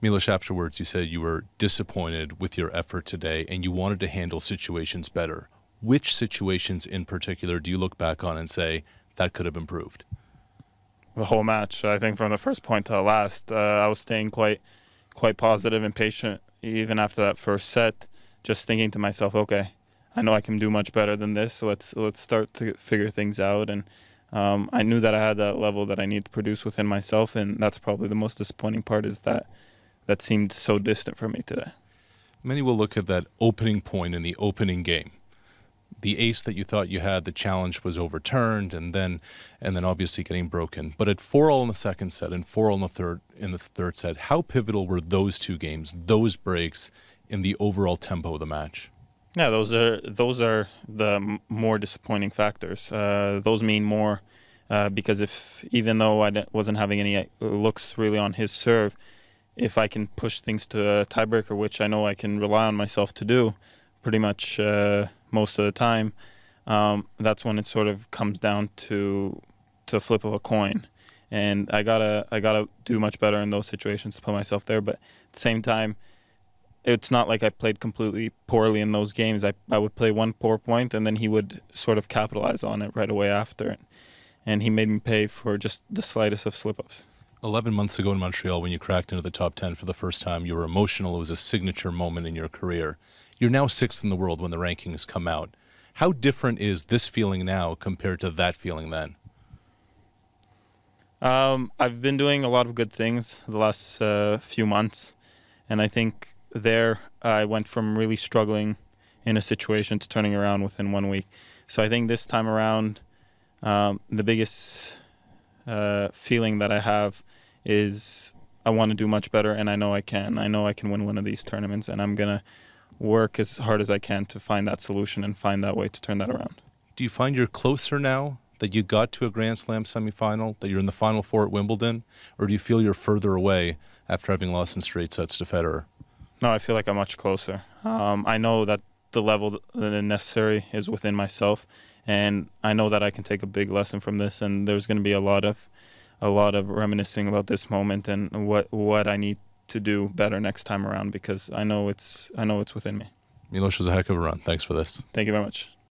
Milos, afterwards, you said you were disappointed with your effort today and you wanted to handle situations better. Which situations in particular do you look back on and say that could have improved? The whole match. I think from the first point to the last, I was staying quite positive and patient even after that first set, just thinking to myself, okay, I know I can do much better than this, so let's start to figure things out. And I knew that I had that level that I need to produce within myself, and that's probably the most disappointing part, is that seemed so distant from me today. Many will look at that opening point in the opening game. The ace that you thought you had, the challenge was overturned, and then obviously getting broken. But at 4-all in the second set and 4-all in the third set, how pivotal were those two games, those breaks, in the overall tempo of the match? Yeah, those are the more disappointing factors. Those mean more because even though I wasn't having any looks really on his serve, if I can push things to a tiebreaker, which I know I can rely on myself to do pretty much most of the time, that's when it sort of comes down to a flip of a coin. And I gotta do much better in those situations to put myself there. But at the same time, it's not like I played completely poorly in those games. I would play one poor point, and then he would sort of capitalize on it right away after. And he made me pay for just the slightest of slip-ups. 11 months ago in Montreal, when you cracked into the top 10 for the first time, you were emotional. It was a signature moment in your career. You're now 6th in the world when the rankings come out. How different is this feeling now compared to that feeling then? I've been doing a lot of good things the last few months, and I think there I went from really struggling in a situation to turning around within 1 week. So I think this time around, the biggest feeling that I have is I want to do much better, and I know I can. I know I can win one of these tournaments, and I'm going to work as hard as I can to find that solution and find that way to turn that around. Do you find you're closer now that you got to a Grand Slam semifinal, that you're in the Final Four at Wimbledon, or do you feel you're further away after having lost in straight sets to Federer? No, I feel like I'm much closer. I know that the level that necessary is within myself, and I know that I can take a big lesson from this, and there's going to be a lot of reminiscing about this moment and what I need to do better next time around, because I know it's within me. Milos, was a heck of a run. Thanks for this. Thank you very much.